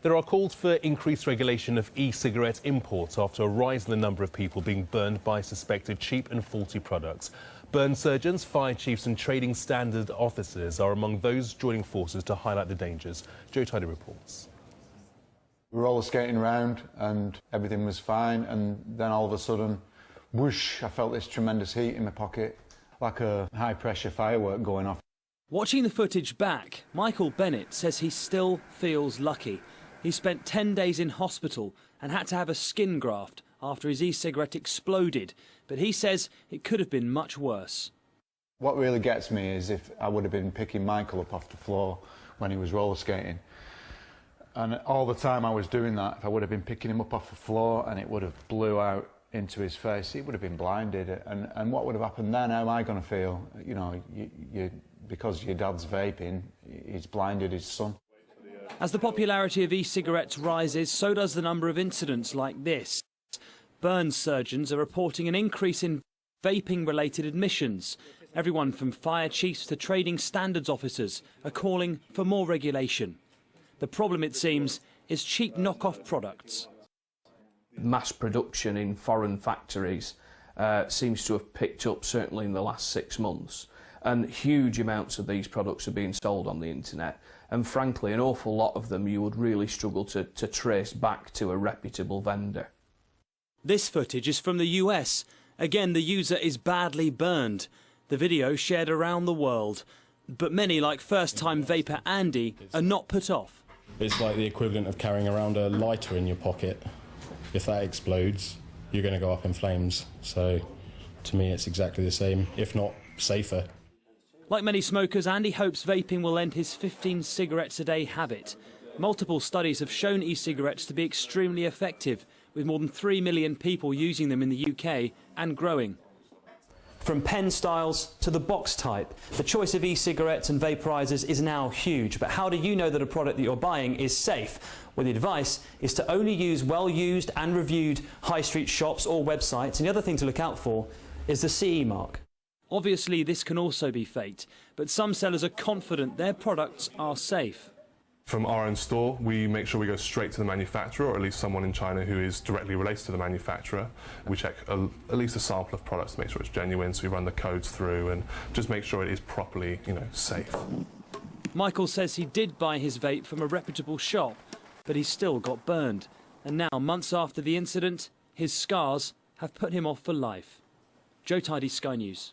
There are calls for increased regulation of e-cigarette imports after a rise in the number of people being burned by suspected cheap and faulty products. Burn surgeons, fire chiefs and trading standard officers are among those joining forces to highlight the dangers. Joe Tidy reports. We were roller skating around and everything was fine, and then all of a sudden, whoosh, I felt this tremendous heat in my pocket, like a high-pressure firework going off. Watching the footage back, Michael Bennett says he still feels lucky. He spent 10 days in hospital and had to have a skin graft after his e-cigarette exploded, but he says it could have been much worse. What really gets me is if I would have been picking Michael up off the floor when he was roller skating. And all the time I was doing that, if I would have been picking him up off the floor and it would have blew out into his face, he would have been blinded. And what would have happened then? How am I going to feel? You know, because your dad's vaping, he's blinded his son. As the popularity of e-cigarettes rises, so does the number of incidents like this. Burn surgeons are reporting an increase in vaping-related admissions. Everyone from fire chiefs to trading standards officers are calling for more regulation. The problem, it seems, is cheap knockoff products. Mass production in foreign factories seems to have picked up, certainly in the last 6 months, and huge amounts of these products are being sold on the internet, and frankly an awful lot of them you would really struggle to trace back to a reputable vendor. This footage is from the US. Again, the user is badly burned. The video shared around the world, but many, like first-time vapor Andy, are not put off. It's like the equivalent of carrying around a lighter in your pocket. If that explodes, you're going to go up in flames. So, to me, it's exactly the same, if not safer. Like many smokers, Andy hopes vaping will end his 15 cigarettes a day habit. Multiple studies have shown e-cigarettes to be extremely effective, with more than 3 million people using them in the UK and growing. From pen styles to the box type, the choice of e-cigarettes and vaporizers is now huge. But how do you know that a product that you're buying is safe? Well, the advice is to only use well-used and reviewed high street shops or websites. And the other thing to look out for is the CE mark. Obviously, this can also be faked, but some sellers are confident their products are safe. From our own store, we make sure we go straight to the manufacturer, or at least someone in China who is directly related to the manufacturer. We check at least a sample of products to make sure it's genuine, so we run the codes through and just make sure it is properly, safe. Michael says he did buy his vape from a reputable shop, but he still got burned. And now, months after the incident, his scars have put him off for life. Joe Tidy, Sky News.